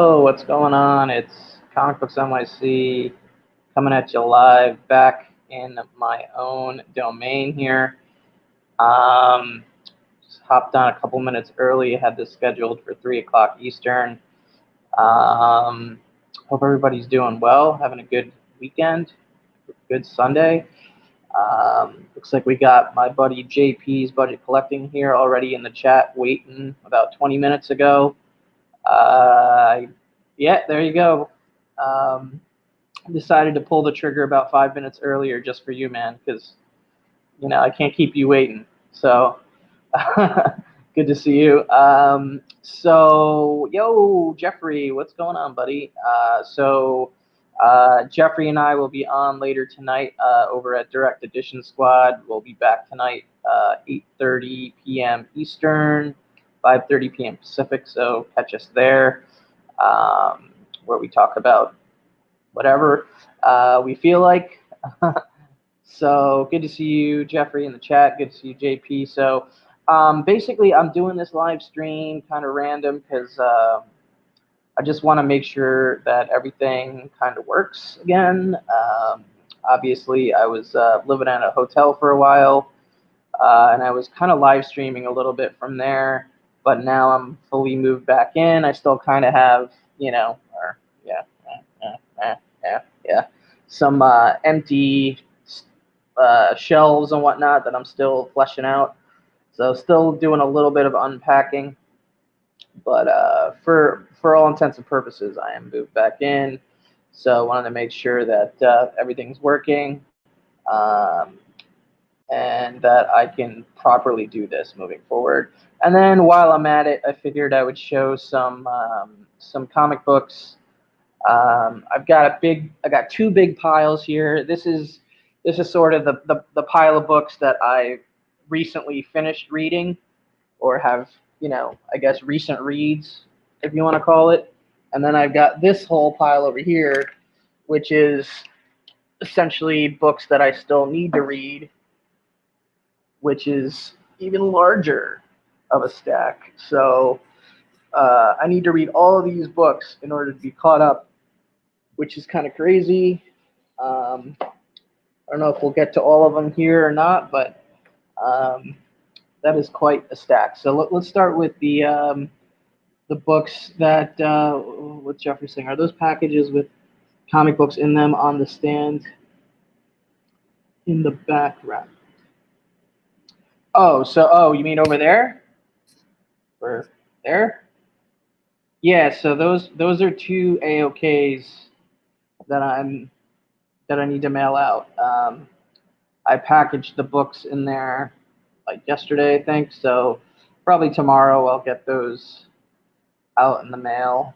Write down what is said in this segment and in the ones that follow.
Oh, what's going on? It's Comic Books NYC coming at you live back in my own domain here. Um, just hopped on a couple minutes early, had this scheduled for 3 o'clock Eastern. Um, Hope everybody's doing well, having a good weekend, good Sunday. Looks like we got my buddy JP's Budget Collecting here already in the chat, waiting about 20 minutes ago. Uh, yeah, there you go. Um, Decided to pull the trigger about 5 minutes earlier just for you, man, because I can't keep you waiting. So good to see you. Yo, Jeffrey, what's going on, buddy? Jeffrey and I will be on later tonight over at Direct Edition Squad. We'll be back tonight, 8:30 p.m. Eastern, 5:30 p.m. Pacific. So catch us there, where we talk about whatever we feel like. So good to see you, Jeffrey, in the chat. Good to see you, JP. So basically, I'm doing this live stream kind of random because I just want to make sure that everything kind of works again. Obviously, I was living at a hotel for a while, and I was kind of live streaming a little bit from there. But now I'm fully moved back in. I still kind of have, yeah, yeah, some empty shelves and whatnot that I'm still fleshing out. So still doing a little bit of unpacking, but for all intents and purposes, I am moved back in. So I wanted to make sure that everything's working, and that I can properly do this moving forward. And then while I'm at it, I figured I would show some comic books. I got two big piles here. This is sort of the pile of books that I recently finished reading, or have, I guess recent reads, if you want to call it. And then I've got this whole pile over here, which is essentially books that I still need to read, which is even larger of a stack. So I need to read all of these books in order to be caught up, which is kind of crazy. I don't know if we'll get to all of them here or not, but that is quite a stack. So let's start with the books that what's Jeffrey saying? Are those packages with comic books in them on the stand in the background? Oh, you mean over there? Or there? Yeah. So those are two AOKs that I need to mail out. I packaged the books in there like yesterday, I think. So probably tomorrow I'll get those out in the mail.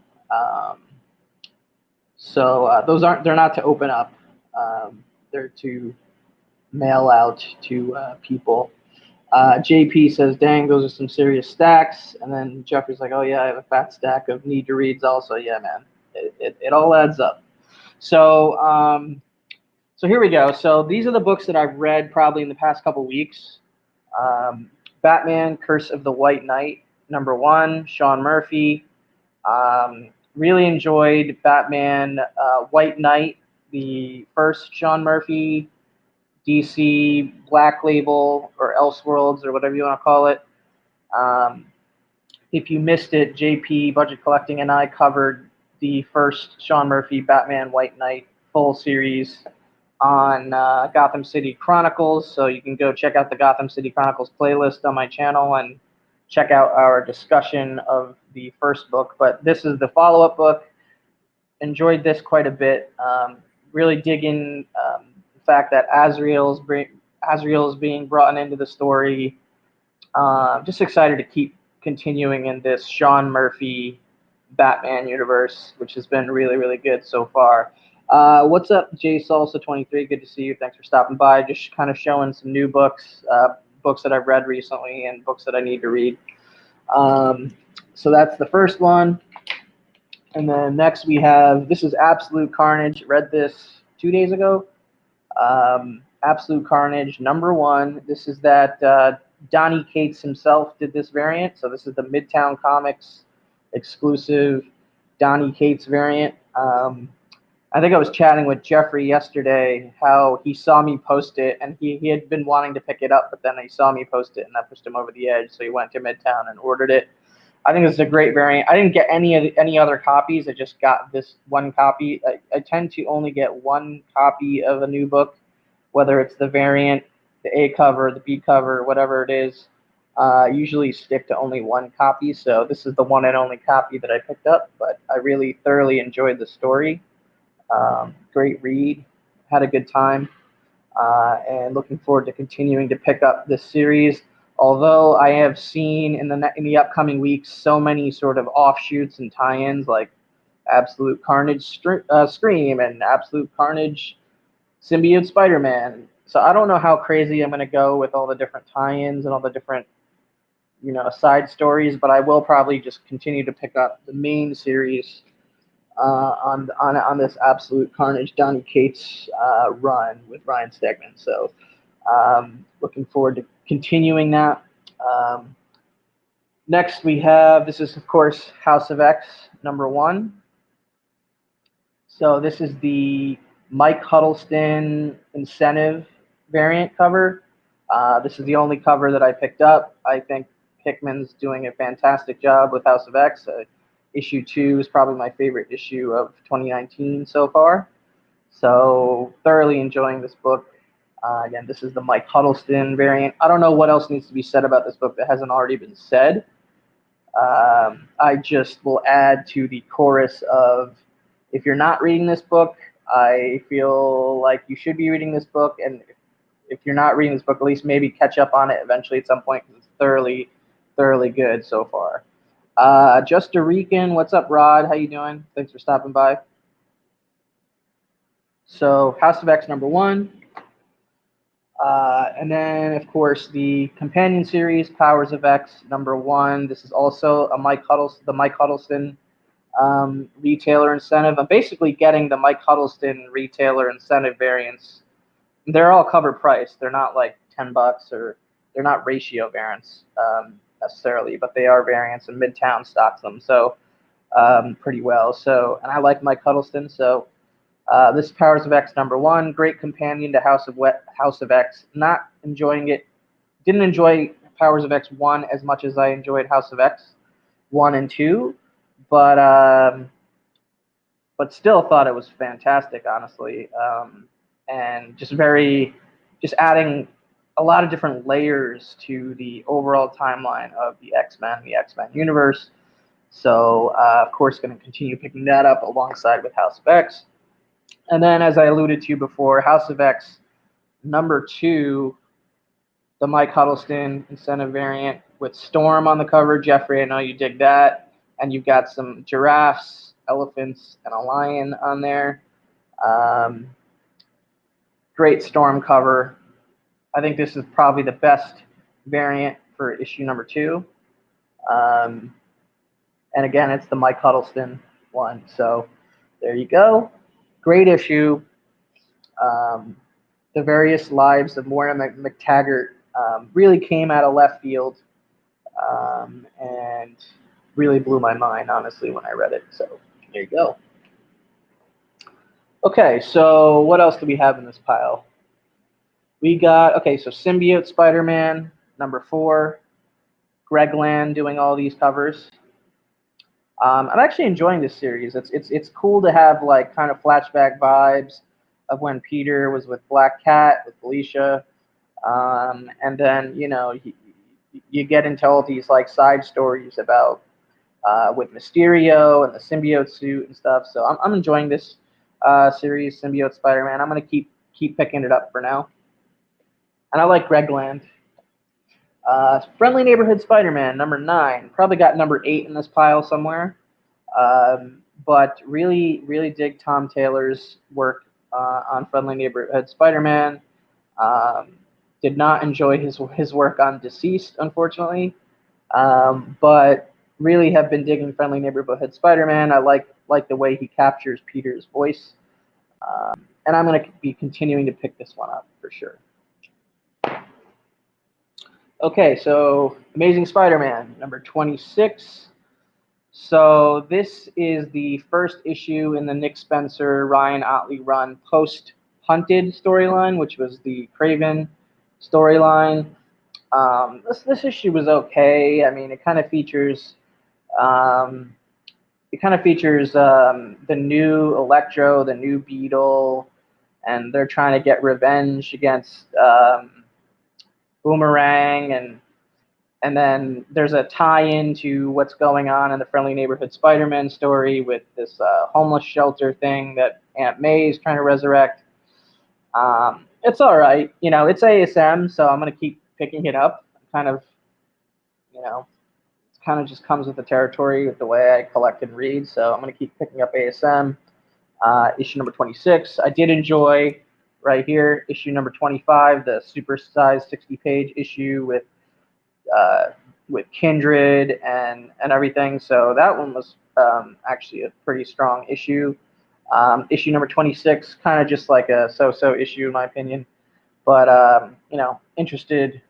They're not to open up. They're to mail out to people. JP says, "Dang, those are some serious stacks." And then Jeffrey's like, "Oh yeah, I have a fat stack of need to reads also." Yeah, man, it all adds up. So here we go. So these are the books that I've read probably in the past couple weeks. Batman: Curse of the White Knight, #1, Sean Murphy. Really enjoyed Batman White Knight, the first Sean Murphy DC Black Label or Elseworlds or whatever you want to call it. If you missed it, JP Budget Collecting and I covered the first Sean Murphy Batman White Knight full series on Gotham City Chronicles. So you can go check out the Gotham City Chronicles playlist on my channel and check out our discussion of the first book. But this is the follow-up book. Enjoyed this quite a bit. Really digging the fact that Azrael is being brought into the story. Just excited to keep continuing in this Sean Murphy Batman universe, which has been really, really good so far. What's up, Jay Salsa23? Good to see you. Thanks for stopping by. Just kind of showing some new books, books that I've read recently and books that I need to read. So that's the first one. And then next we have, this is Absolute Carnage. Read this 2 days ago. Absolute Carnage, #1. This is that Donnie Cates himself did this variant. So this is the Midtown Comics exclusive Donnie Cates variant. I think I was chatting with Jeffrey yesterday how he saw me post it, and he had been wanting to pick it up, but then he saw me post it, and that pushed him over the edge, so he went to Midtown and ordered it. I think this is a great variant. I didn't get any other copies. I just got this one copy. I tend to only get one copy of a new book, whether it's the variant, the A cover, the B cover, whatever it is. Usually stick to only one copy, so this is the one and only copy that I picked up, but I really thoroughly enjoyed the story. Great read, had a good time, and looking forward to continuing to pick up this series. Although I have seen in the upcoming weeks so many sort of offshoots and tie-ins like Absolute Carnage Scream and Absolute Carnage Symbiote Spider-Man. So I don't know how crazy I'm going to go with all the different tie-ins and all the different side stories, but I will probably just continue to pick up the main series on this Absolute Carnage Donnie Cates run with Ryan Stegman. So looking forward to continuing that. Next we have, this is of course House of X #1. So this is the Mike Huddleston incentive variant cover. This is the only cover that I picked up. I think Hickman's doing a fantastic job with House of X. Issue 2 is probably my favorite issue of 2019 so far. So thoroughly enjoying this book. Again, this is the Mike Huddleston variant. I don't know what else needs to be said about this book that hasn't already been said. I just will add to the chorus of, if you're not reading this book, I feel like you should be reading this book. And if you're not reading this book, at least maybe catch up on it eventually at some point, because it's thoroughly, thoroughly good so far. Just a Rican, what's up, Rod? How you doing? Thanks for stopping by. So House of X #1. And then, of course, the companion series, Powers of X #1. This is also the Mike Huddleston retailer incentive. I'm basically getting the Mike Huddleston retailer incentive variants. They're all cover price. They're not like $10 or they're not ratio variants necessarily, but they are variants, and Midtown stocks them so pretty well. So, and I like Mike Huddleston, so this is Powers of X #1, great companion to House of X. Not enjoying it. Didn't enjoy Powers of X 1 as much as I enjoyed House of X 1 and 2, but still thought it was fantastic, honestly, and just adding a lot of different layers to the overall timeline of the X-Men universe. So, of course, going to continue picking that up alongside with House of X. And then, as I alluded to before, House of X #2, the Mike Huddleston incentive variant with Storm on the cover. Jeffrey, I know you dig that. And you've got some giraffes, elephants, and a lion on there. Great Storm cover. I think this is probably the best variant for issue #2. And again, it's the Mike Huddleston one. So there you go. Great issue. The various lives of Moira McTaggart really came out of left field and really blew my mind, honestly, when I read it. So there you go. Okay, so what else do we have in this pile? We got, okay, so Symbiote Spider-Man #4. Greg Land doing all these covers. I'm actually enjoying this series. It's cool to have like kind of flashback vibes of when Peter was with Black Cat, with Felicia, and then you get into all these like side stories about with Mysterio and the symbiote suit and stuff. So I'm enjoying this series, Symbiote Spider-Man. I'm gonna keep picking it up for now. And I like Greg Land. Friendly Neighborhood Spider-Man #9. Probably got #8 in this pile somewhere. But really, really dig Tom Taylor's work on Friendly Neighborhood Spider-Man. Did not enjoy his work on Deceased, unfortunately. But really have been digging Friendly Neighborhood Spider-Man. I like the way he captures Peter's voice. And I'm going to be continuing to pick this one up for sure. Okay, so Amazing Spider-Man #26. So this is the first issue in the Nick Spencer, Ryan Otley run post-Hunted storyline, which was the Craven storyline. This issue was okay. I mean, it kind of features um, the new Electro, the new Beetle, and they're trying to get revenge against Boomerang, and then there's a tie-in to what's going on in the Friendly Neighborhood Spider-Man story with this homeless shelter thing that Aunt May is trying to resurrect. It's all right. It's ASM, so I'm going to keep picking it up. Kind of, it kind of just comes with the territory with the way I collect and read, so I'm going to keep picking up ASM. Issue number 26. I did enjoy right here, issue number 25, the super-sized 60-page issue with Kindred and everything. So that one was actually a pretty strong issue. Issue number 26, kind of just like a so-so issue in my opinion, but interested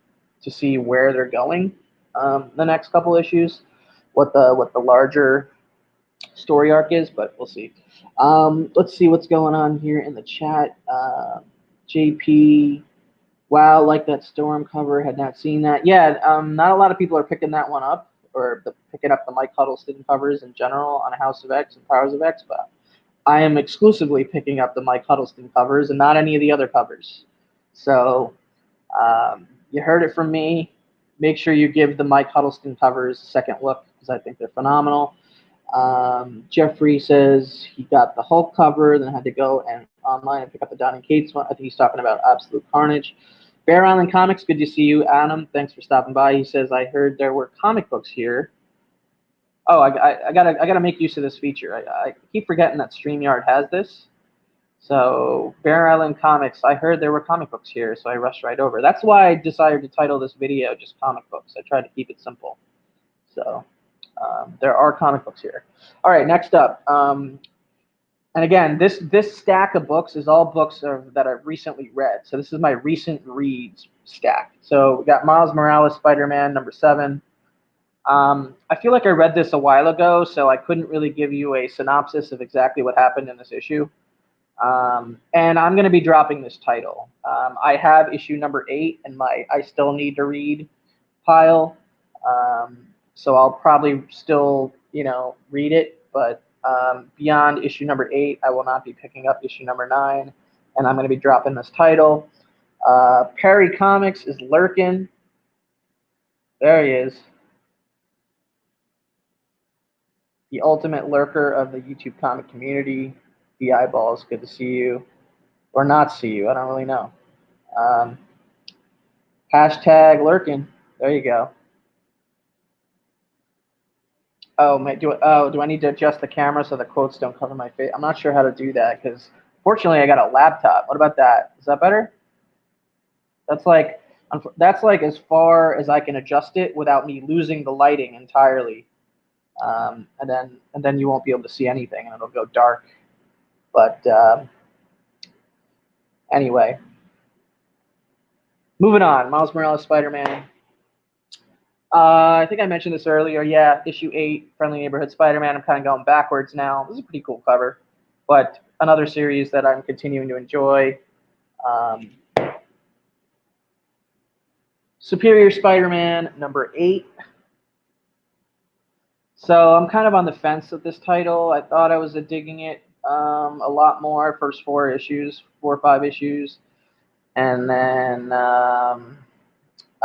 to see where they're going the next couple issues, what the larger story arc is, but we'll see. Let's see what's going on here in the chat. JP, wow, like that Storm cover, had not seen that. Yeah, not a lot of people are picking that one up, or picking up the Mike Huddleston covers in general on House of X and Powers of X, but I am exclusively picking up the Mike Huddleston covers and not any of the other covers. So you heard it from me. Make sure you give the Mike Huddleston covers a second look because I think they're phenomenal. Jeffrey says he got the Hulk cover, then had to go and online and pick up the Donnie Cates one. I think he's talking about Absolute Carnage. Bear Island Comics, good to see you, Adam. Thanks for stopping by. He says, I heard there were comic books here. Oh, I gotta make use of this feature. I keep forgetting that StreamYard has this. So Bear Island Comics, I heard there were comic books here, so I rushed right over. That's why I decided to title this video just comic books. I tried to keep it simple. So there are comic books here. All right, next up. And again, this stack of books is all books that I've recently read. So this is my recent reads stack. So we got Miles Morales Spider-Man number 7. I feel like I read this a while ago, so I couldn't really give you a synopsis of exactly what happened in this issue. And I'm going to be dropping this title. I have issue number 8 in my I still need to read pile. So I'll probably still, read it, but beyond issue number 8, I will not be picking up issue number 9, and I'm going to be dropping this title. Perry Comics is lurking. There he is. The ultimate lurker of the YouTube comic community. The eyeballs, good to see you. Or not see you, I don't really know. Hashtag lurking. There you go. Oh, do I need to adjust the camera so the quotes don't cover my face? I'm not sure how to do that because, fortunately, I got a laptop. What about that? Is that better? That's like as far as I can adjust it without me losing the lighting entirely. And then you won't be able to see anything, and it'll go dark. But anyway, moving on. Miles Morales Spider-Man. I think I mentioned this earlier. Yeah, issue 8, Friendly Neighborhood Spider-Man. I'm kind of going backwards now. This is a pretty cool cover, but another series that I'm continuing to enjoy. Superior Spider-Man number 8. So I'm kind of on the fence with this title. I thought I was digging it a lot more. First 4 or 5 issues, and then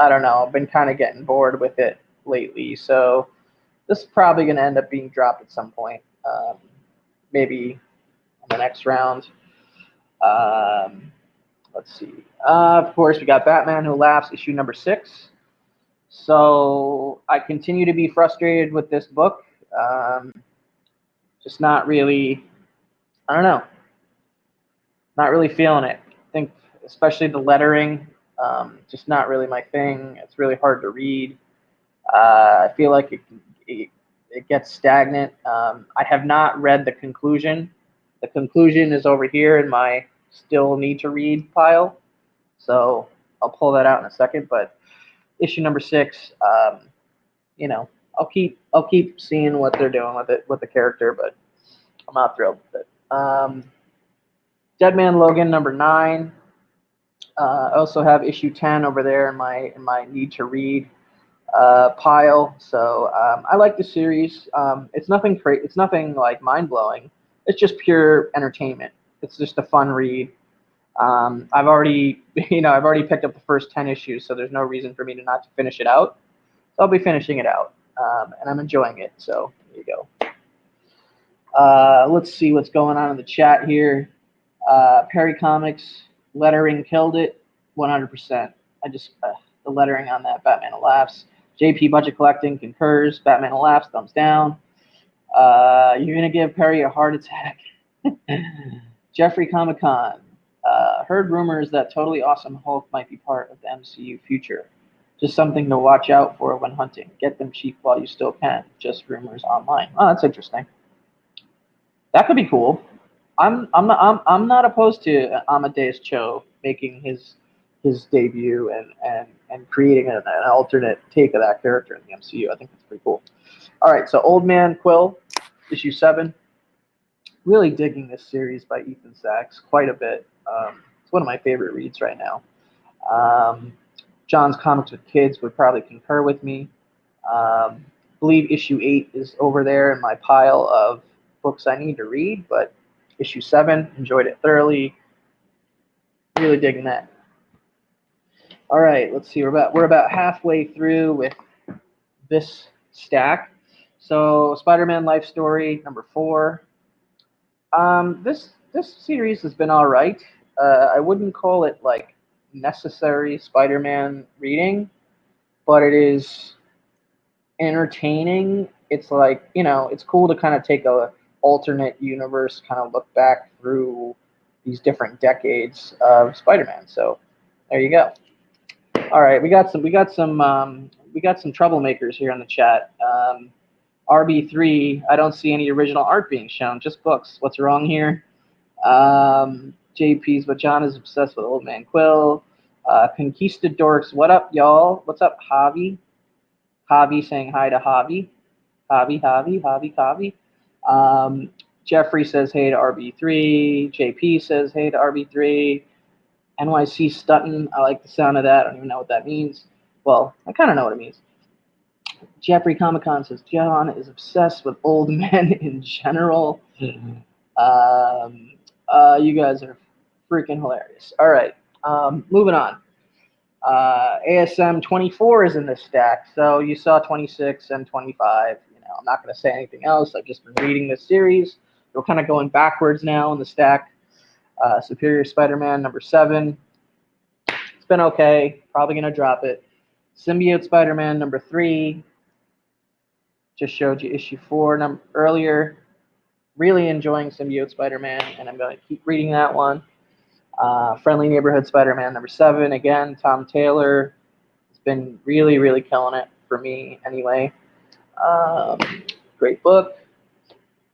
I don't know. I've been kind of getting bored with it lately, so this is probably going to end up being dropped at some point, maybe on the next round. Let's see. Of course, we got Batman Who Laughs, issue number 6. So I continue to be frustrated with this book. Just not really, I don't know, not really feeling it. I think especially the lettering, just not really my thing. It's really hard to read. I feel like it gets stagnant. I have not read the conclusion. The conclusion is over here in my still need to read pile. So I'll pull that out in a second. But issue number 6, I'll keep seeing what they're doing with it with the character, but I'm not thrilled with it. Dead Man Logan #9. I also have issue 10 over there in my need to read pile. So I like the series. It's nothing It's nothing like mind blowing. It's just pure entertainment. It's just a fun read. I've already I've already picked up the first 10 issues, so there's no reason for me to not finish it out. So I'll be finishing it out, and I'm enjoying it. So there you go. Let's see what's going on in the chat here. Perry Comics lettering killed it, 100%. The lettering on that Batman Laughs. JP Budget Collecting concurs. Batman Laughs, thumbs down. You're gonna give Perry a heart attack. Jeffrey Comic Con. Heard rumors that Totally Awesome Hulk might be part of the MCU future. Just something to watch out for when hunting. Get them cheap while you still can. Just rumors online. Oh, that's interesting. That could be cool. I'm not opposed to Amadeus Cho making his debut and creating an alternate take of that character in the MCU. I think that's pretty cool. All right, so Old Man Quill, issue 7. Really digging this series by Ethan Sachs quite a bit. It's one of my favorite reads right now. John's Comics with Kids would probably concur with me. Believe issue 8 is over there in my pile of books I need to read, but issue 7, enjoyed it thoroughly. Really digging that. All right, let's see. We're about halfway through with this stack. So Spider-Man Life Story #4. This series has been all right. I wouldn't call it like necessary Spider-Man reading, but it is entertaining. It's like, it's cool to kind of take a alternate universe, kind of look back through these different decades of Spider-Man. So there you go. All right, we got some troublemakers here in the chat. RB3, I don't see any original art being shown, just books. What's wrong here? JP's, but John is obsessed with Old Man Quill. Conquistadorks, what up, y'all? What's up, Javi? Javi saying hi to Javi. Javi. Jeffrey says hey to RB3. JP says hey to RB3. NYC Stutton, I like the sound of that. I don't even know what that means. Well, I kind of know what it means. Jeffrey Comic Con says John is obsessed with old men in general. You guys are freaking hilarious. All right, moving on. ASM 24 is in this stack, so you saw 26 and 25. I'm not going to say anything else. I've just been reading this series. We're kind of going backwards now in the stack. Superior Spider-Man #7. It's been okay. Probably going to drop it. Symbiote Spider-Man #3. Just showed you issue 4 earlier. Really enjoying Symbiote Spider-Man, and I'm going to keep reading that one. Friendly Neighborhood Spider-Man #7. Again, Tom Taylor has been really, really killing it for me anyway. Great book.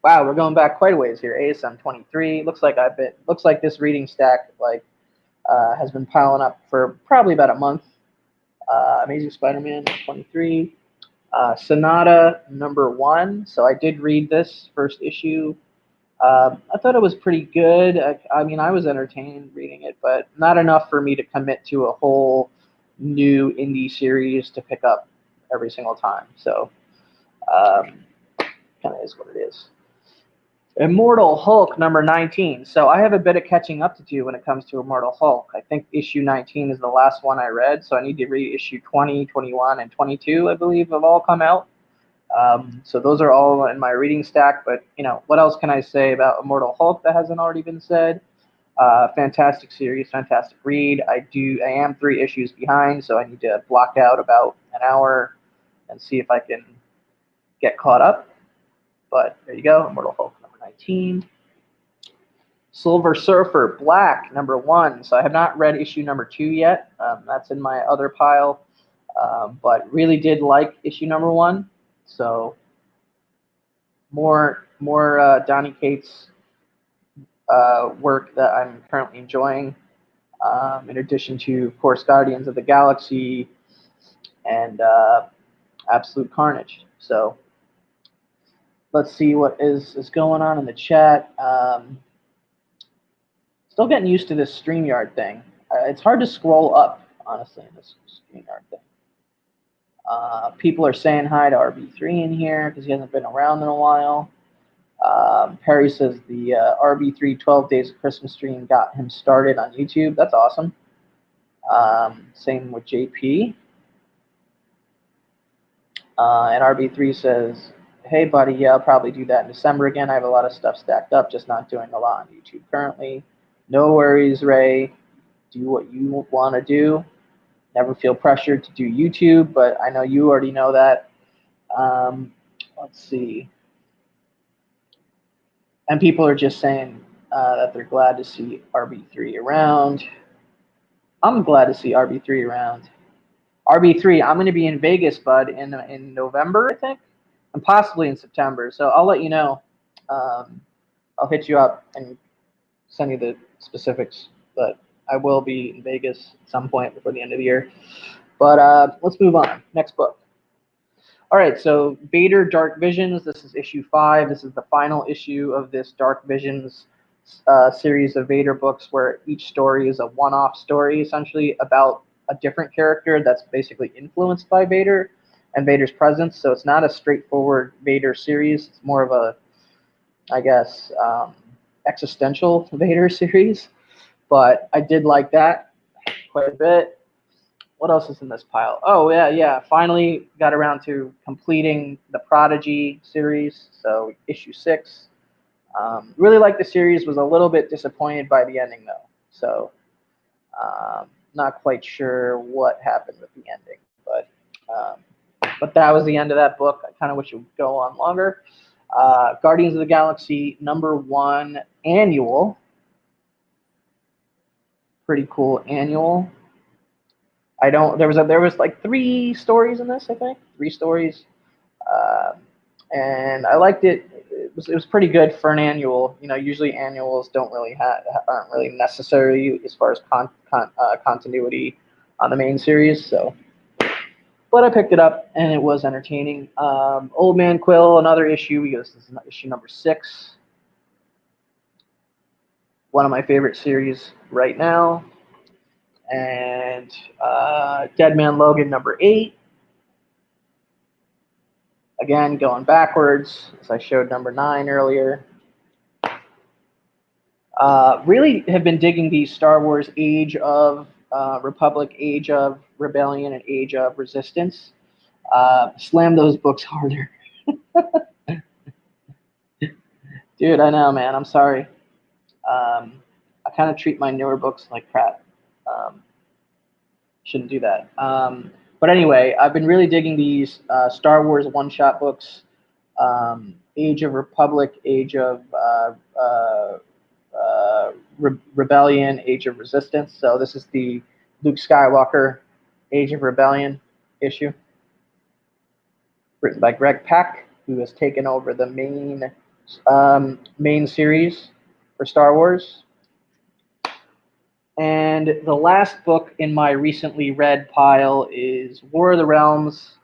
Wow, we're going back quite a ways here. ASM 23. Looks like this reading stack has been piling up for probably about a month. Amazing Spider-Man 23. Sonata #1. So I did read this first issue. I thought it was pretty good. I mean, I was entertained reading it, but not enough for me to commit to a whole new indie series to pick up every single time. So kind of is what it is. Immortal Hulk #19. So I have a bit of catching up to do when it comes to Immortal Hulk. I think issue 19 is the last one I read, so I need to read issue 20, 21, and 22, I believe, have all come out. So those are all in my reading stack, but what else can I say about Immortal Hulk that hasn't already been said? Fantastic series, fantastic read. I am 3 issues behind, so I need to block out about an hour and see if I can get caught up. But there you go, Immortal Hulk #19. Silver Surfer Black #1. So I have not read issue #2 yet. That's in my other pile, but really did like issue #1. So more Donnie Cates work that I'm currently enjoying, in addition to, of course, Guardians of the Galaxy and Absolute Carnage. So let's see what is going on in the chat. Still getting used to this StreamYard thing. It's hard to scroll up, honestly, in this StreamYard thing. People are saying hi to RB3 in here because he hasn't been around in a while. Perry says the RB3 12 Days of Christmas stream got him started on YouTube. That's awesome. Same with JP. And RB3 says, hey, buddy, yeah, I'll probably do that in December again. I have a lot of stuff stacked up, just not doing a lot on YouTube currently. No worries, Ray. Do what you want to do. Never feel pressured to do YouTube, but I know you already know that. Let's see. And people are just saying that they're glad to see RB3 around. I'm glad to see RB3 around. RB3, I'm going to be in Vegas, bud, in November, I think, and possibly in September. So I'll let you know. I'll hit you up and send you the specifics. But I will be in Vegas at some point before the end of the year. But let's move on. Next book. All right, so Vader Dark Visions. This is issue 5. This is the final issue of this Dark Visions series of Vader books, where each story is a one-off story, essentially, about a different character that's basically influenced by Vader and Vader's presence. So it's not a straightforward Vader series. It's more of a, I guess, existential Vader series. But I did like that quite a bit. What else is in this pile? Oh, yeah. Finally got around to completing the Prodigy series, so issue 6. Really liked the series, was a little bit disappointed by the ending, though. So not quite sure what happened with the ending. But that was the end of that book. I kind of wish it would go on longer. Guardians of the Galaxy #1 annual. Pretty cool annual. There was like 3 stories in this, I think. 3 stories. And I liked it. It was pretty good for an annual. You know, usually annuals aren't really necessary as far as continuity on the main series. So, but I picked it up and it was entertaining. Old Man Quill, another issue. This is issue number 6. One of my favorite series right now. And Dead Man Logan #8. Again, going backwards, as I showed number 9 earlier. Really have been digging these Star Wars Age of Republic, Age of Rebellion, and Age of Resistance. Slam those books harder. Dude, I know, man. I'm sorry. I kind of treat my newer books like crap. Shouldn't do that. But anyway, I've been really digging these Star Wars one-shot books. Age of Republic, Age of Rebellion, Age of Resistance. So this is the Luke Skywalker Age of Rebellion issue, written by Greg Pak, who has taken over the main series for Star Wars. And the last book in my recently read pile is War of the Realms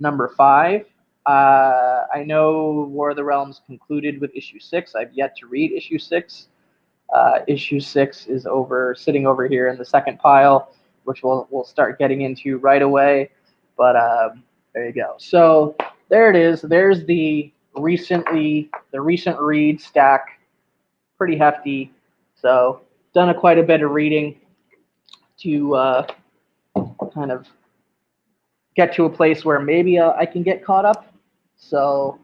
#5. I know War of the Realms concluded with issue 6. I've yet to read issue 6. Issue 6 is sitting over here in the second pile, which we'll start getting into right away. But there you go. So there it is. There's the recent read stack, pretty hefty. So done quite a bit of reading to kind of get to a place where maybe I can get caught up. So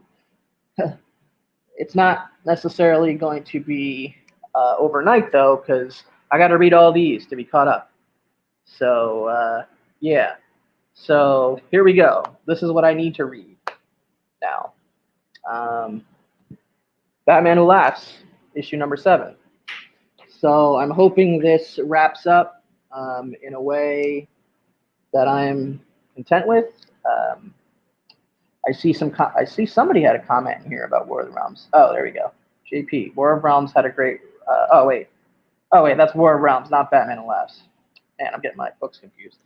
it's not necessarily going to be overnight, though, because I got to read all these to be caught up. So, yeah. So here we go. This is what I need to read now. Batman Who Laughs, issue number 7. So I'm hoping this wraps up in a way that I'm content with. I see somebody had a comment in here about War of the Realms. Oh, there we go. JP, War of Realms had a great. Oh wait, that's War of Realms, not Batman Who Laughs. Man, I'm getting my books confused.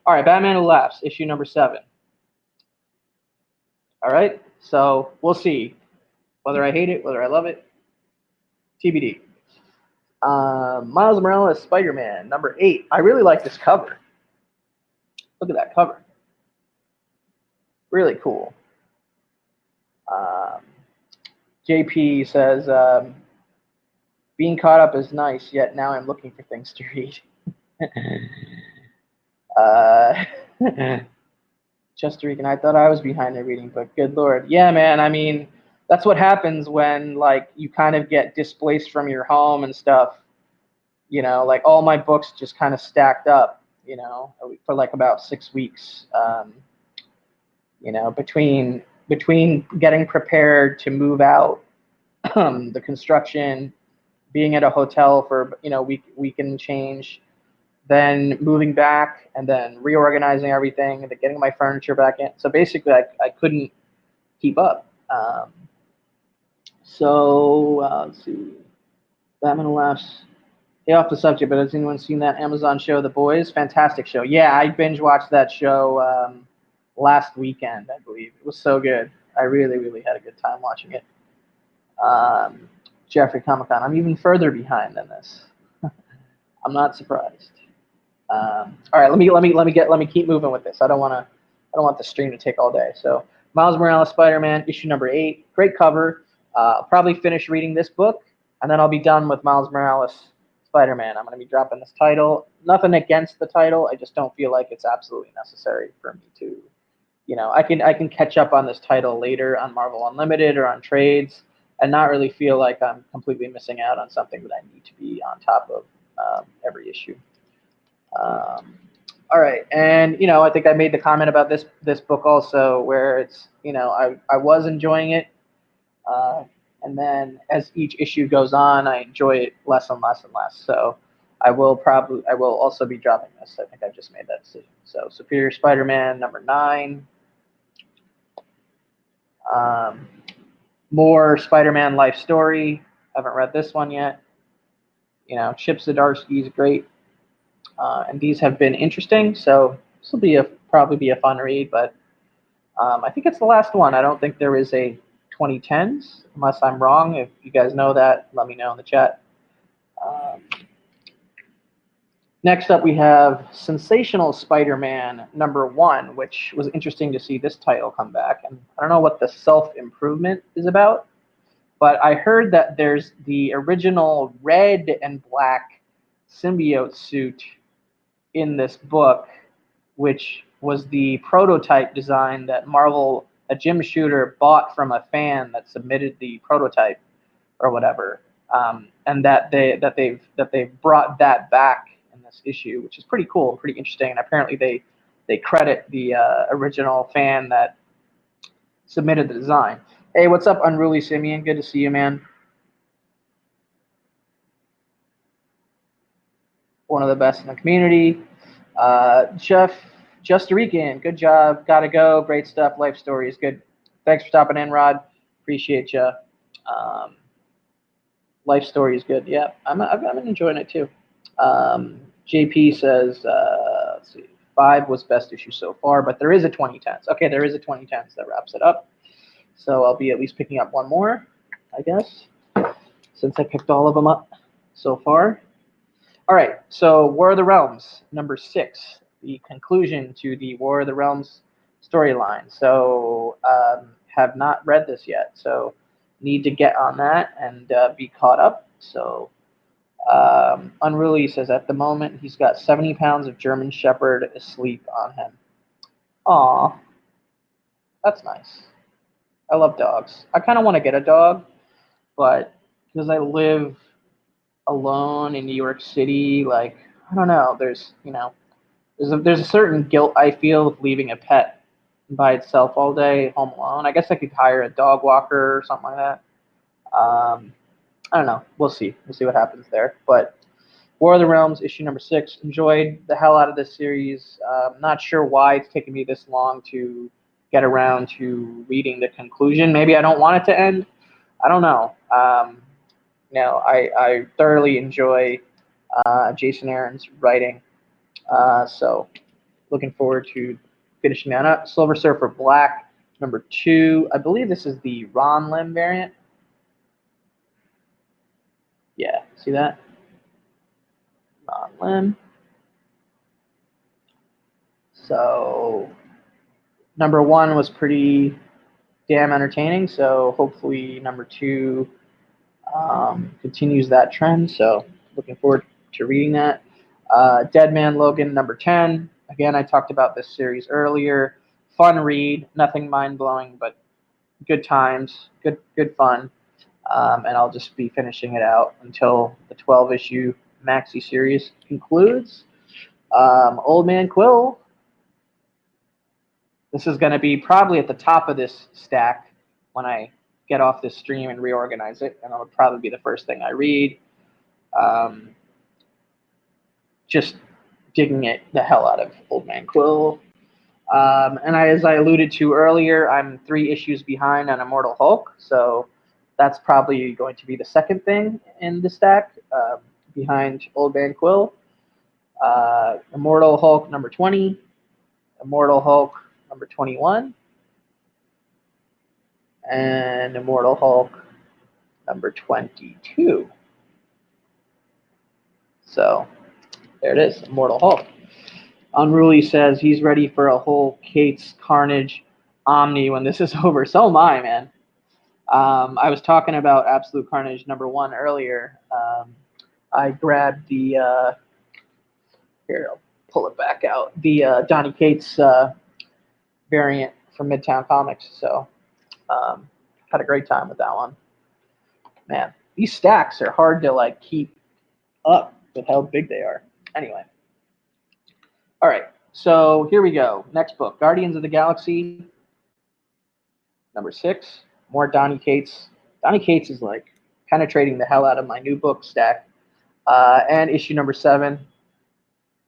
All right, Batman Who Laughs, issue number 7. All right, so we'll see whether I hate it, whether I love it. TBD. Miles Morales Spider-Man number 8. I really like this cover. Look at that cover. Really cool. JP says, being caught up is nice, yet now I'm looking for things to read. Just Rican, I thought I was behind the reading, but good lord. Yeah, man, I mean, that's what happens when, like, you kind of get displaced from your home and stuff. You know, like, all my books just kind of stacked up, you know, for like about 6 weeks. You know, between getting prepared to move out, the construction, being at a hotel for, you know, week and change, then moving back, and then reorganizing everything, and then getting my furniture back in. So basically, I couldn't keep up. Let's see. Batman laughs. Stay off the subject, but has anyone seen that Amazon show, The Boys? Fantastic show. Yeah, I binge watched that show last weekend, I believe. It was so good. I really, really had a good time watching it. Jeffrey Comic Con. I'm even further behind than this. I'm not surprised. All right, let me keep moving with this. I don't want the stream to take all day. So Miles Morales Spider-Man issue number 8, great cover. I'll probably finish reading this book, and then I'll be done with Miles Morales Spider-Man. I'm going to be dropping this title. Nothing against the title. I just don't feel like it's absolutely necessary for me to, you know, I can catch up on this title later on Marvel Unlimited or on trades, and not really feel like I'm completely missing out on something that I need to be on top of every issue. All right, and you know, I think I made the comment about this book also, where it's, you know, I was enjoying it, and then as each issue goes on, I enjoy it less and less and less. So I will also be dropping this. I think I just made that decision. So Superior Spider-Man number 9. More Spider-Man life story. Haven't read this one yet. You know, Chip Zdarsky's great. And these have been interesting, so this will probably be a fun read, but I think it's the last one. I don't think there is a 2010s, unless I'm wrong. If you guys know that, let me know in the chat. Next up, we have Sensational Spider-Man number 1, which was interesting to see this title come back. And I don't know what the self-improvement is about, but I heard that there's the original red and black symbiote suit in this book, which was the prototype design that Marvel, a Jim Shooter, bought from a fan that submitted the prototype or whatever, and that they've brought that back in this issue, which is pretty cool, pretty interesting. And apparently they credit the original fan that submitted the design. Hey, what's up, Unruly Simeon? Good to see you, man. One of the best in the community. Jeff Justarican, good job. Gotta go. Great stuff. Life story is good. Thanks for stopping in, Rod. Appreciate you. Life story is good. Yeah, I've been enjoying it too. JP says, let's see, 5 was best issue so far, but there is a 2010s. Okay, there is a 2010s that wraps it up. So I'll be at least picking up one more, I guess, since I picked all of them up so far. All right, so War of the Realms, number 6, the conclusion to the War of the Realms storyline. So have not read this yet, so need to get on that and be caught up. So Unruly says at the moment he's got 70 pounds of German Shepherd asleep on him. Aw, that's nice. I love dogs. I kind of want to get a dog, but because I live alone in New York City, like, I don't know, there's a certain guilt I feel with leaving a pet by itself all day home alone. I guess I could hire a dog walker or something like that. I don't know. We'll see what happens there. But War of the Realms issue number 6, enjoyed the hell out of this series. Not sure why it's taken me this long to get around to reading the conclusion. Maybe I don't want it to end. I don't know. I thoroughly enjoy Jason Aaron's writing, so looking forward to finishing that up. Silver Surfer Black Number 2, I believe this is the Ron Lim variant. Yeah, see that? Ron Lim. So number 1 was pretty damn entertaining, so hopefully number 2 continues that trend. So looking forward to reading that. Dead Man Logan, number 10. Again, I talked about this series earlier. Fun read, nothing mind-blowing, but good times, good fun. And I'll just be finishing it out until the 12-issue maxi series concludes. Old Man Quill. This is going to be probably at the top of this stack when I get off this stream and reorganize it, and it'll probably be the first thing I read. Just digging it the hell out of Old Man Quill. And as I alluded to earlier, I'm 3 issues behind on Immortal Hulk, so that's probably going to be the second thing in the stack behind Old Man Quill. Immortal Hulk number 20, Immortal Hulk number 21, and Immortal Hulk number 22. So there it is, Immortal Hulk. Unruly says he's ready for a whole Kate's Carnage Omni when this is over. So am I, man. I was talking about Absolute Carnage number 1 earlier. I grabbed the here, I'll pull it back out. The Donnie Cates variant from Midtown Comics. So had a great time with that one. Man, these stacks are hard to like keep up with how big they are. Anyway. All right, so here we go. Next book, Guardians of the Galaxy, number 6. More Donnie Cates. Donnie Cates is like penetrating the hell out of my new book stack. And issue number 7.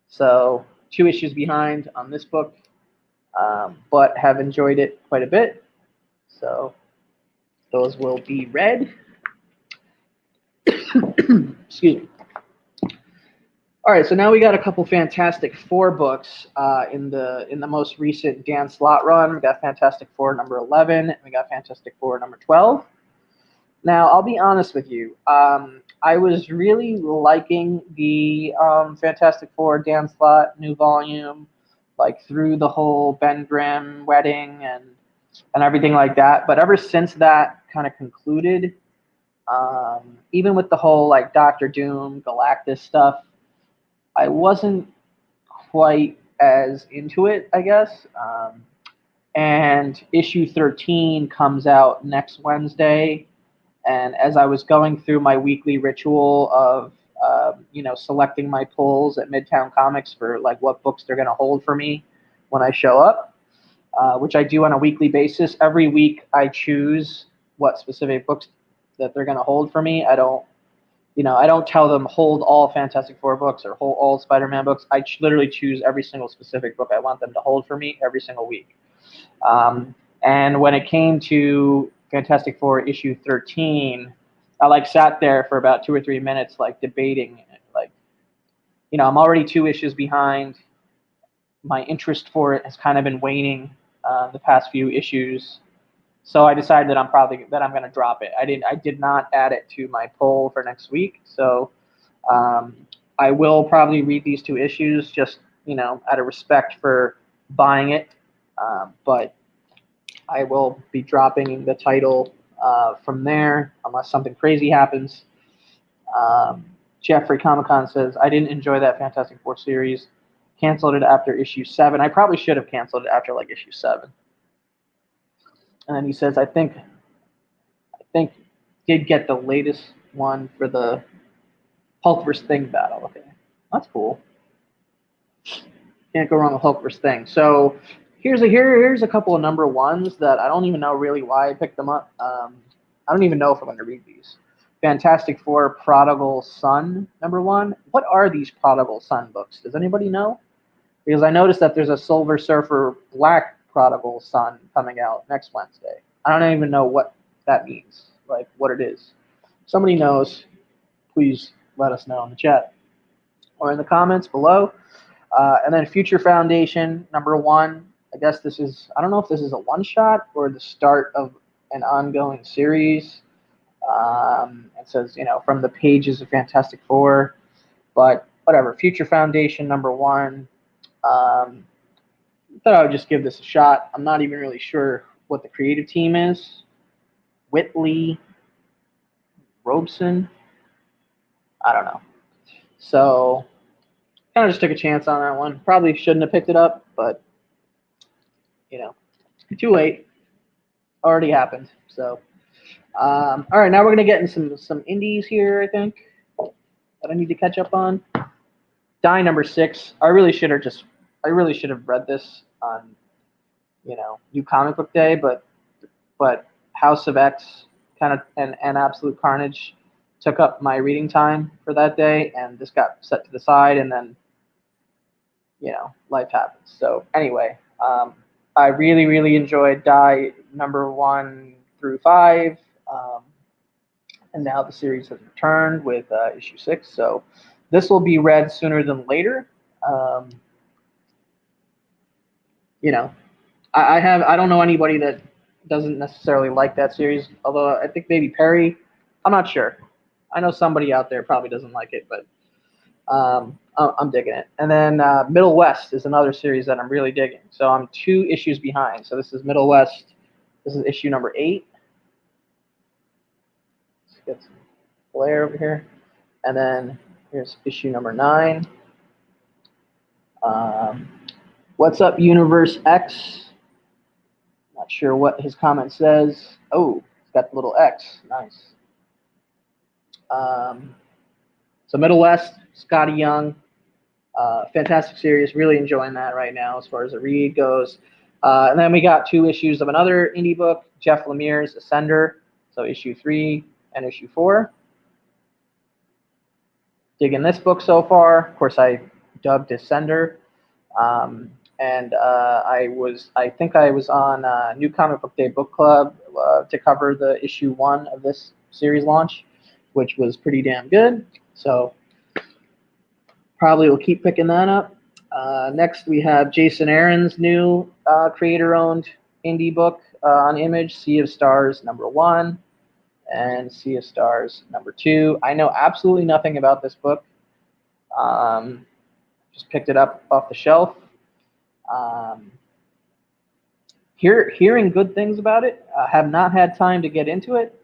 So 2 issues behind on this book, but have enjoyed it quite a bit. So those will be read. Excuse me. All right, so now we got a couple Fantastic Four books in the most recent Dan Slott run. We got Fantastic Four number 11, and we got Fantastic Four number 12. Now, I'll be honest with you. I was really liking the Fantastic Four Dan Slott new volume, like through the whole Ben Grimm wedding and everything like that. But ever since that kind of concluded, even with the whole like Doctor Doom, Galactus stuff, I wasn't quite as into it, I guess. And issue 13 comes out next Wednesday. And as I was going through my weekly ritual of, selecting my pulls at Midtown Comics for like what books they're going to hold for me when I show up, which I do on a weekly basis. Every week I choose what specific books that they're going to hold for me. I don't tell them hold all Fantastic Four books or hold all Spider-Man books. I literally choose every single specific book I want them to hold for me every single week. And when it came to Fantastic Four issue 13, I sat there for about 2 or 3 minutes debating. I'm already 2 issues behind. My interest for it has kind of been waning the past few issues. So I decided that I'm going to drop it. I did not add it to my poll for next week. So I will probably read these 2 issues just, out of respect for buying it. But I will be dropping the title from there unless something crazy happens. Jeffrey Comic-Con says, I didn't enjoy that Fantastic Four series. Canceled it after issue 7. I probably should have canceled it after issue 7. And then he says, I think did get the latest one for the Hulk vs. Thing battle. Okay, that's cool. Can't go wrong with Hulk vs. Thing. So here's a couple of number 1s that I don't even know really why I picked them up. I don't even know if I'm going to read these. Fantastic Four Prodigal Son number 1. What are these Prodigal Son books? Does anybody know? Because I noticed that there's a Silver Surfer Black Prodigal Son coming out next Wednesday. I don't even know what that means, what it is. If somebody knows, please let us know in the chat or in the comments below. And then Future Foundation number 1. I guess this is, I don't know if this is a one-shot or the start of an ongoing series. It says, from the pages of Fantastic Four, but whatever. Future Foundation #1. Thought I would just give this a shot. I'm not even really sure what the creative team is. Whitley, Robeson, I don't know. So kind of just took a chance on that one. Probably shouldn't have picked it up, but too late. Already happened. So all right, now we're gonna get in some indies here, I think, that I need to catch up on. Die #6. I really should have read this on New Comic Book Day, but House of X kind of and Absolute Carnage took up my reading time for that day, and this got set to the side, and then life happens. So anyway, I really enjoyed Die #1 through 5, and now the series has returned with issue 6. So this will be read sooner than later. I don't know anybody that doesn't necessarily like that series, although I think maybe Perry. I'm not sure. I know somebody out there probably doesn't like it, but I'm digging it. And then Middle West is another series that I'm really digging. So I'm 2 issues behind. So this is Middle West. This is issue #8. Let's get some glare over here. And then here's issue #9. What's up, Universe X? Not sure what his comment says. Oh, it's got the little X. Nice. So Middle West, Scotty Young. Fantastic series. Really enjoying that right now as far as the read goes. And then we got 2 issues of another indie book, Jeff Lemire's Ascender. So issue 3 and issue 4. Digging this book so far. Of course, I dubbed Ascender. And I think I was on New Comic Book Day Book Club to cover the issue 1 of this series launch, which was pretty damn good. So probably will keep picking that up. Next, we have Jason Aaron's new creator-owned indie book on Image, Sea of Stars #1 and Sea of Stars #2. I know absolutely nothing about this book. Just picked it up off the shelf. Hearing good things about it. Have not had time to get into it.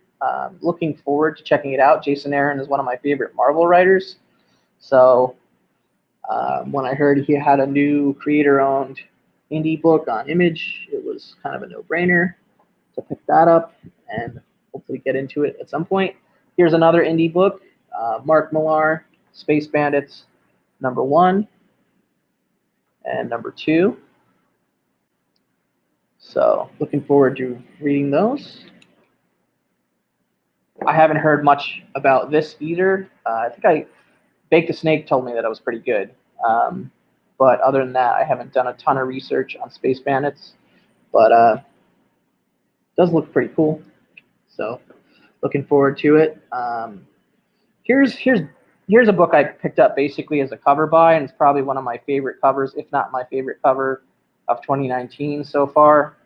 Looking forward to checking it out. Jason Aaron is one of my favorite Marvel writers. So when I heard he had a new creator-owned indie book on Image, it was kind of a no-brainer to pick that up and hopefully get into it at some point. Here's another indie book, Mark Millar, Space Bandits #1 and #2. So looking forward to reading those. I haven't heard much about this either. I think Baked a Snake told me that it was pretty good. But other than that, I haven't done a ton of research on Space Bandits. But it does look pretty cool. So looking forward to it. Here's a book I picked up basically as a cover buy, and it's probably one of my favorite covers, if not my favorite cover of 2019 so far.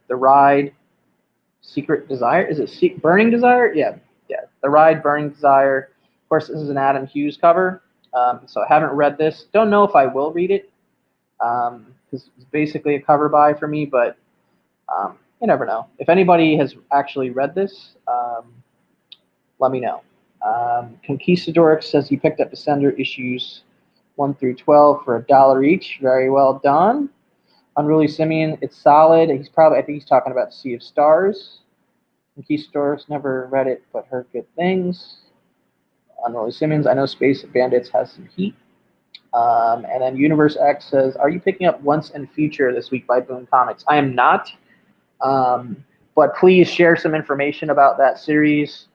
The Ride, Secret Desire. Is it Burning Desire? Yeah. The Ride, Burning Desire. Of course, this is an Adam Hughes cover. So I haven't read this. Don't know if I will read it. Because it's basically a cover buy for me, but you never know. If anybody has actually read this, let me know. Conquistador says he picked up Ascender issues 1 through 12 for $1 each. Very well done. Unruly Simeon, it's solid. I think he's talking about Sea of Stars. Conquistador's never read it, but heard good things. Unruly Simmons, I know Space Bandits has some heat. And then Universe X says, are you picking up Once and Future this week by Boom Comics? I am not. But please share some information about that series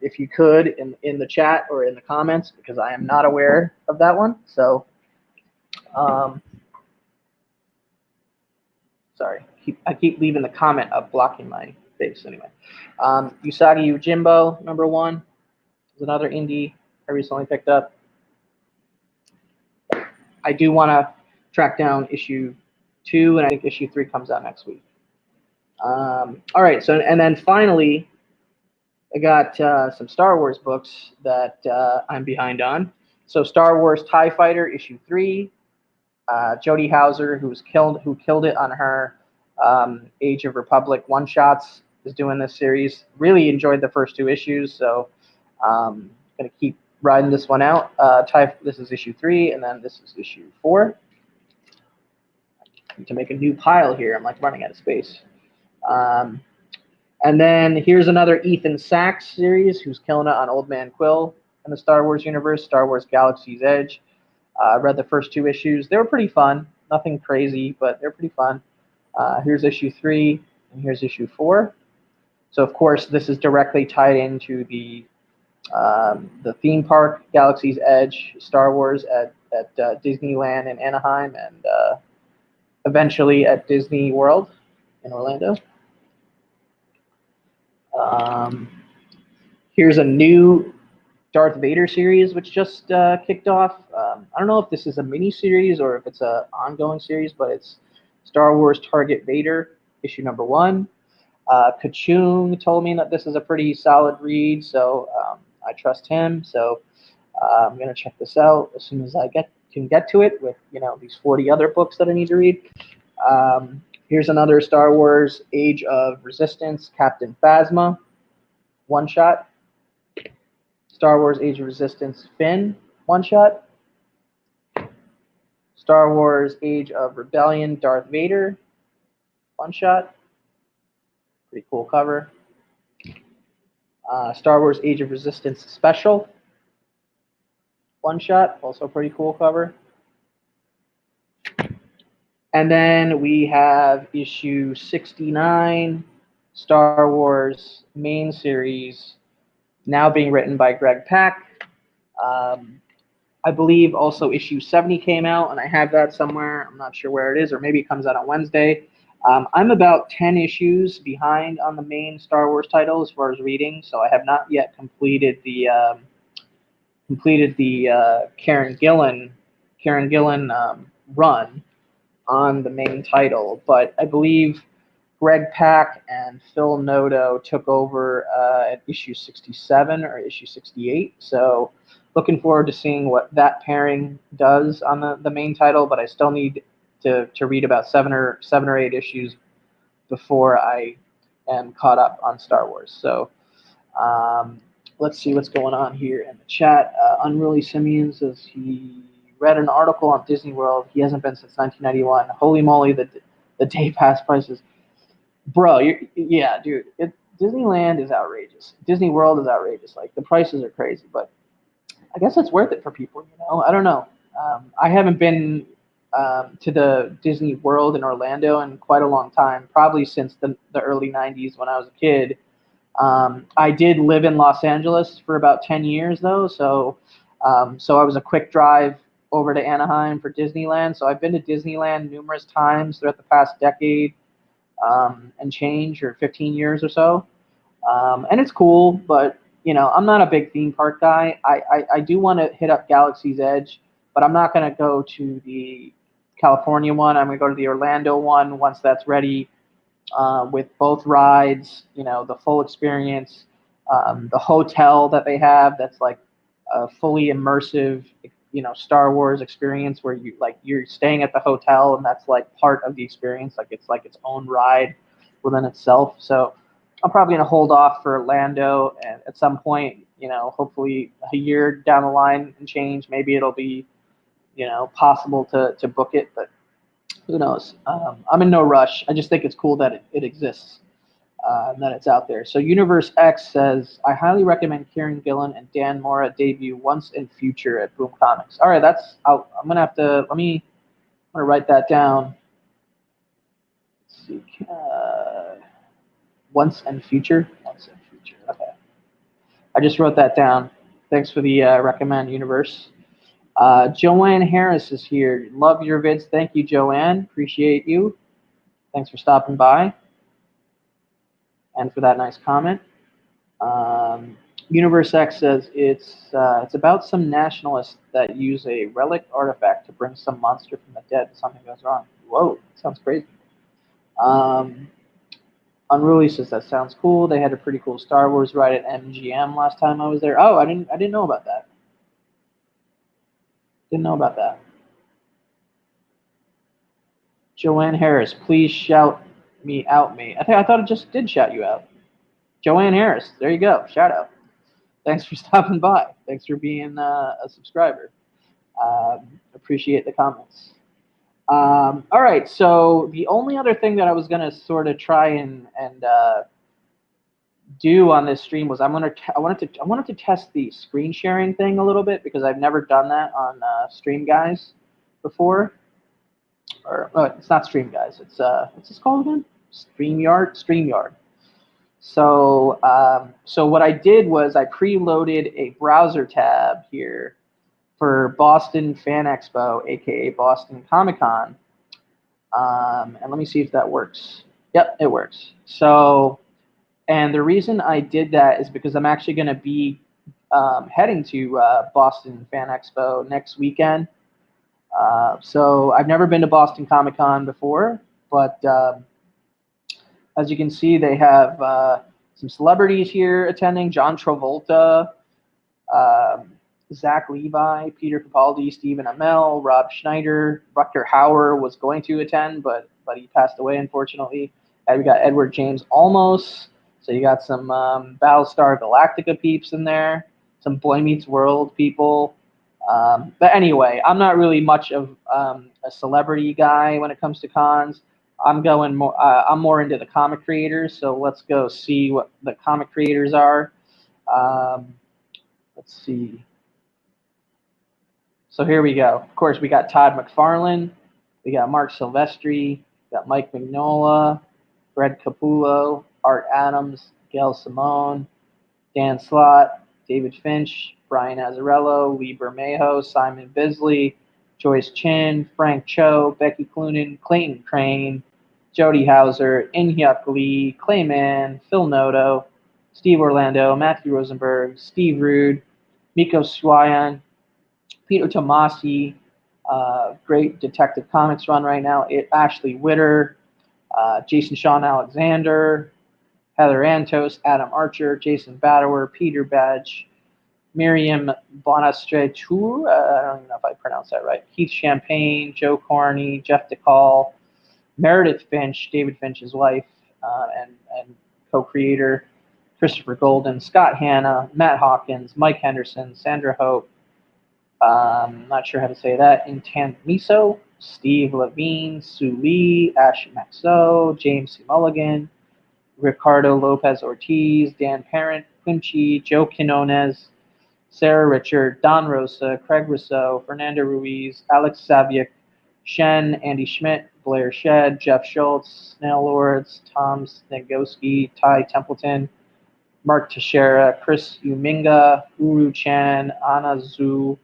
if you could in the chat or in the comments, because I am not aware of that one. So, sorry, I keep leaving the comment up blocking my face anyway. Usagi Yojimbo, #1, is another indie I recently picked up. I do want to track down issue 2, and I think issue 3 comes out next week. All right, so and then finally, I got some Star Wars books that I'm behind on. So Star Wars TIE Fighter issue 3. Jody Hauser, who killed it on her Age of Republic one shots, is doing this series. Really enjoyed the first 2 issues, so gonna keep riding this one out. This is issue 3, and then this is issue 4. I need to make a new pile here. I'm like running out of space. And then here's another Ethan Sachs series, who's killing it on Old Man Quill in the Star Wars universe, Star Wars Galaxy's Edge. I read the first 2 issues. They were pretty fun. Nothing crazy, but they're pretty fun. Here's issue 3, and here's issue 4. So, of course, this is directly tied into the theme park, Galaxy's Edge, Star Wars at Disneyland in Anaheim, and eventually at Disney World in Orlando. Here's a new Darth Vader series, which just kicked off. I don't know if this is a mini series or if it's an ongoing series, but it's Star Wars Target Vader, issue number 1. Kachung told me that this is a pretty solid read, so I trust him. So I'm gonna check this out as soon as I can get to it with these 40 other books that I need to read. Here's another Star Wars Age of Resistance Captain Phasma one shot. Star Wars Age of Resistance Finn one shot. Star Wars Age of Rebellion Darth Vader one shot. Pretty cool cover. Star Wars Age of Resistance Special one shot, also pretty cool cover. And then we have issue 69, Star Wars main series, now being written by Greg Pak. I believe also issue 70 came out, and I have that somewhere. I'm not sure where it is, or maybe it comes out on Wednesday. I'm about 10 issues behind on the main Star Wars title as far as reading, so I have not yet completed the Karen Gillan run on the main title. But I believe Greg Pak and Phil Noto took over at issue 67 or issue 68. So looking forward to seeing what that pairing does on the main title, but I still need to read about seven or 8 issues before I am caught up on Star Wars. So let's see what's going on here in the chat. Unruly Simeon says he read an article on Disney World. He hasn't been since 1991. Holy moly, the day pass prices. Bro, yeah, dude. Disneyland is outrageous. Disney World is outrageous. Like, the prices are crazy, but I guess it's worth it for people, I don't know. I haven't been to the Disney World in Orlando in quite a long time, probably since the early 90s when I was a kid. I did live in Los Angeles for about 10 years, though, so I was a quick drive over to Anaheim for Disneyland. So I've been to Disneyland numerous times throughout the past decade and change, or 15 years or so. And it's cool, but I'm not a big theme park guy. I do want to hit up Galaxy's Edge, but I'm not going to go to the California one. I'm going to go to the Orlando one once that's ready, with both rides, the full experience, the hotel that they have that's like a fully immersive, Star Wars experience where you're staying at the hotel and that's like part of the experience. Like it's its own ride within itself. So I'm probably going to hold off for Orlando, and at some point, hopefully a year down the line and change, maybe it'll be, possible to book it, but who knows? I'm in no rush. I just think it's cool that it exists, and that it's out there. So Universe X says, I highly recommend Kieran Gillen and Dan Mora debut Once and Future at Boom Comics. All right, I'm going to have to, I'm going to write that down. Let's see. Once and Future. Okay. I just wrote that down. Thanks for the recommend, Universe. Joanne Harris is here. Love your vids. Thank you, Joanne. Appreciate you. Thanks for stopping by and for that nice comment. Universe X says it's about some nationalists that use a relic artifact to bring some monster from the dead. Something goes wrong. Whoa, sounds crazy. Unruly says that sounds cool. They had a pretty cool Star Wars ride at MGM last time I was there. Oh, I didn't know about that. Didn't know about that. Joanne Harris, please shout me out, mate. I thought it just did shout you out. Joanne Harris, there you go. Shout out. Thanks for stopping by. Thanks for being a subscriber. Appreciate the comments. All right, so the only other thing that I was gonna sort of try and do on this stream was I wanted to test the screen sharing thing a little bit because I've never done that on Stream Guys before. Or it's not Stream Guys. It's what's this called again? StreamYard. So what I did was I preloaded a browser tab here for Boston Fan Expo, aka Boston Comic Con. And let me see if that works. Yep, it works. So, and the reason I did that is because I'm actually going to be heading to Boston Fan Expo next weekend. So I've never been to Boston Comic Con before, but as you can see, they have some celebrities here attending. John Travolta, Zach Levi, Peter Capaldi, Stephen Amell, Rob Schneider. Rutger Hauer was going to attend, but he passed away, unfortunately. And we got Edward James Olmos. So you got some Battlestar Galactica peeps in there, some Boy Meets World people. But anyway, I'm not really much of a celebrity guy when it comes to cons. I'm more into the comic creators. So let's go see what the comic creators are. Let's see. So here we go. Of course, we got Todd McFarlane. We got Mark Silvestri. We got Mike Mignola, Fred Capullo, Art Adams, Gail Simone, Dan Slott, David Finch, Brian Azzarello, Lee Bermejo, Simon Bisley, Joyce Chin, Frank Cho, Becky Cloonan, Clayton Crane, Jody Hauser, In-Hyuk Lee, Clayman, Phil Noto, Steve Orlando, Matthew Rosenberg, Steve Rude, Miko Swayan, Peter Tomasi, great Detective Comics run right now. Ashley Witter, Jason Sean Alexander, Heather Antos, Adam Archer, Jason Badower, Peter Badge, Miriam Bonastretou, I don't even know if I pronounced that right, Keith Champagne, Joe Corney, Jeff DeCall, Meredith Finch, David Finch's wife and co-creator, Christopher Golden, Scott Hanna, Matt Hawkins, Mike Henderson, Sandra Hope, not sure how to say that, Intan Miso, Steve Levine, Sue Lee, Ash Maxo, James C. Mulligan, Ricardo Lopez Ortiz, Dan Parent, Quincy, Joe Quinones, Sarah Richard, Don Rosa, Craig Rousseau, Fernando Ruiz, Alex Saviuk, Shen, Andy Schmidt, Blair Shed, Jeff Schultz, Snail Lords, Tom Snegoski, Ty Templeton, Mark Teixeira, Chris Uminga, Uru Chan, Anna Zhu,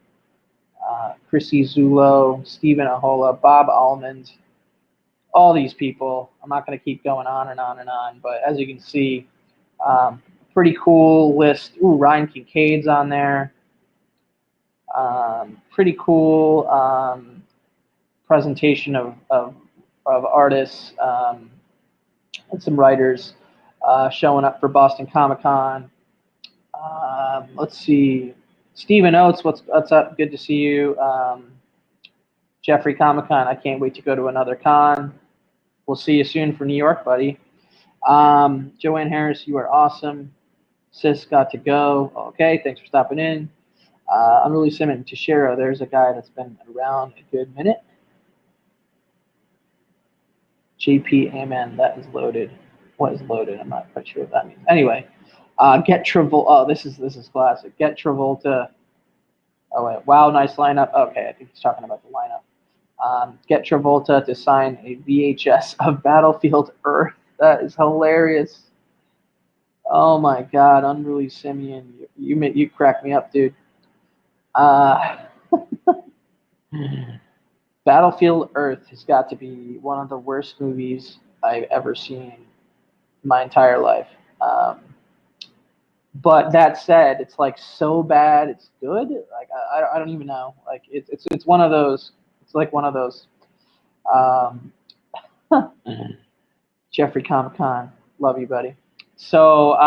Chrissy Zulo, Stephen Ahola, Bob Almond, all these people. I'm not going to keep going on and on and on, but as you can see, pretty cool list. Ooh, Ryan Kincaid's on there. Pretty cool presentation of artists and some writers showing up for Boston Comic Con. Let's see. Stephen Oates, what's up? Good to see you. Jeffrey Comic Con, I can't wait to go to another con. We'll see you soon for New York, buddy. Joanne Harris, you are awesome. Sis got to go. Okay, thanks for stopping in. Unruly Simon Teixeira, there's a guy that's been around a good minute. JP, amen, that is loaded. What is loaded? I'm not quite sure what that means. Anyway, Get Travolta. Oh, this is classic. Get Travolta. Oh wait, wow, nice lineup. Okay, I think he's talking about the lineup. Get Travolta to sign a VHS of Battlefield Earth. That is hilarious. Oh my God, Unruly Simeon, you crack me up, dude. Battlefield Earth has got to be one of the worst movies I've ever seen in my entire life. But that said, it's like so bad it's good. Like I don't even know. Like it's one of those. It's like one of those Um, Jeffrey Comic Con, love you, buddy. So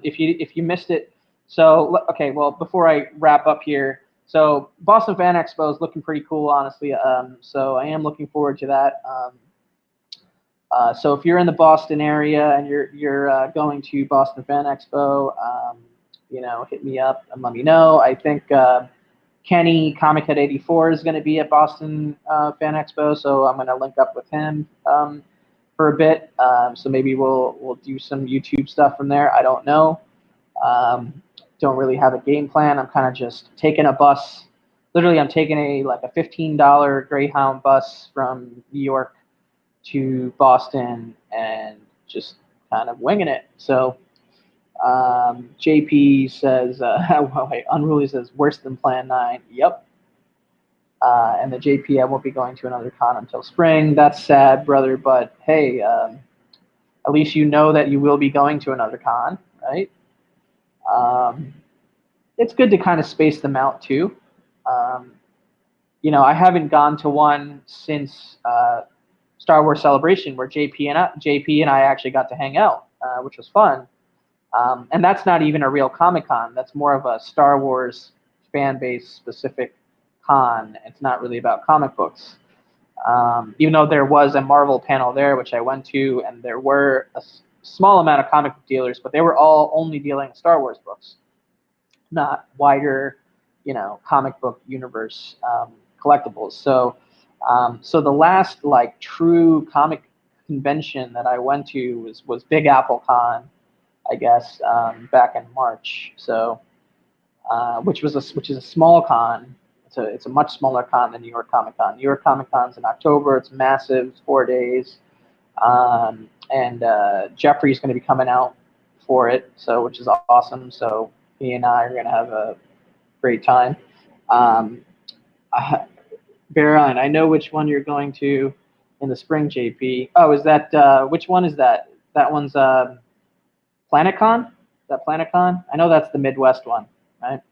if you missed it, so okay, well before I wrap up here, so Boston Fan Expo is looking pretty cool, honestly. So I am looking forward to that. So if you're in the Boston area and you're going to Boston Fan Expo, hit me up and let me know. I think Kenny Comic Head 84 is going to be at Boston Fan Expo, so I'm going to link up with him for a bit. So maybe we'll do some YouTube stuff from there. I don't know. Don't really have a game plan. I'm kind of just taking a bus. Literally, I'm taking a $15 Greyhound bus from New York to Boston and just kind of winging it. So JP says, Unruly says, worse than Plan 9. Yep. And the JP, I won't be going to another con until spring. That's sad, brother, but hey, at least you know that you will be going to another con, right? It's good to kind of space them out too. I haven't gone to one since Star Wars Celebration, where JP and I actually got to hang out, which was fun. And that's not even a real Comic-Con. That's more of a Star Wars fan base specific con. It's not really about comic books. Even though there was a Marvel panel there, which I went to, and there were a small amount of comic book dealers, but they were all only dealing Star Wars books, not wider, comic book universe collectibles. So the last true comic convention that I went to was Big Apple Con, I guess, back in March. So which is a small con. It's a much smaller con than New York Comic Con. New York Comic Con's in October. It's massive. It's 4 days. And Jeffrey's going to be coming out for it, which is awesome. So he and I are going to have a great time. Baron, I know which one you're going to in the spring, JP. Oh, is that which one is that? That one's PlanetCon? Is that PlanetCon? I know that's the Midwest one, right?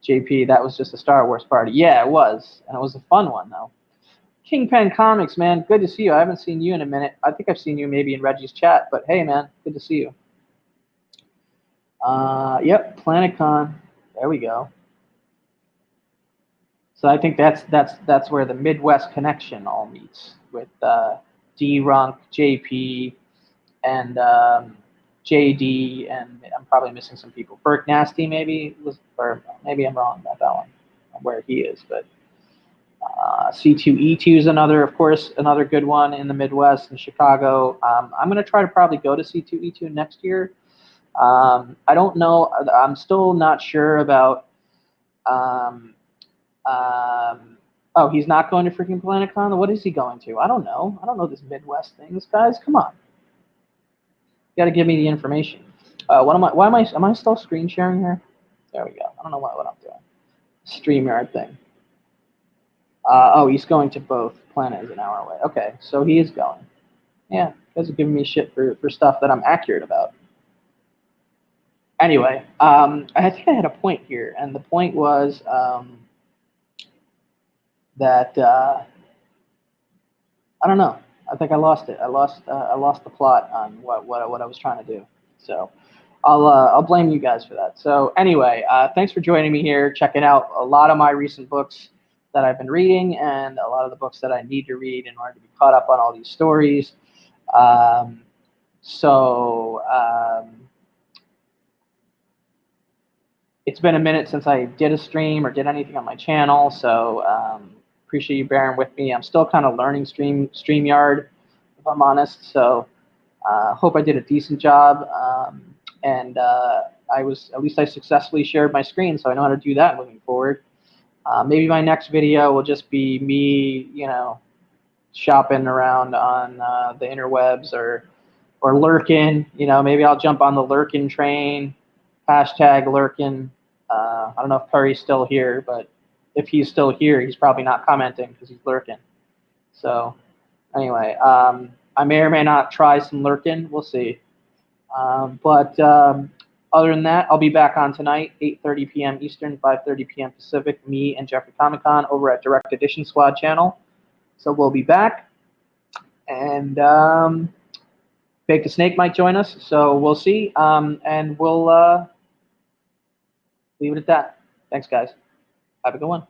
JP, that was just a Star Wars party. Yeah, it was, and it was a fun one though. Kingpen Comics, man, good to see you. I haven't seen you in a minute. I think I've seen you maybe in Reggie's chat, but hey, man, good to see you. Yep, PlanetCon. There we go. So I think that's where the Midwest connection all meets with D-Runk, JP, and JD, and I'm probably missing some people. Burke Nasty maybe or maybe I'm wrong about that one, where he is, but C2E2 is of course, another good one in the Midwest in Chicago. I'm going to try to probably go to C2E2 next year. I don't know. I'm still not sure about. Oh, he's not going to freaking PlanetCon? What is he going to? I don't know. I don't know this Midwest things, guys. Come on. You got to give me the information. Am I still screen sharing here? There we go. I don't know what I'm doing. StreamYard thing. Oh, he's going to both. Planet is an hour away. Okay, so he is going. Yeah, you guys are giving me shit for stuff that I'm accurate about. Anyway, I think I had a point here, and the point was that I don't know. I think I lost it. I lost the plot on what I was trying to do. So I'll blame you guys for that. So anyway, thanks for joining me here, checking out a lot of my recent books that I've been reading and a lot of the books that I need to read in order to be caught up on all these stories. It's been a minute since I did a stream or did anything on my channel, so appreciate you bearing with me. I'm still kind of learning StreamYard, if I'm honest, so hope I did a decent job. And at least I successfully shared my screen, so I know how to do that moving forward. Maybe my next video will just be me, shopping around on the interwebs or lurking. Maybe I'll jump on the lurking train, hashtag lurking. I don't know if Perry's still here, but if he's still here, he's probably not commenting because he's lurking. So anyway, I may or may not try some lurking. We'll see. But other than that, I'll be back on tonight, 8:30 p.m. Eastern, 5:30 p.m. Pacific, me and Jeffrey Comic Con over at Direct Edition Squad channel. So we'll be back. and Bake the Snake might join us. So we'll see, and we'll leave it at that. Thanks, guys. Have a good one.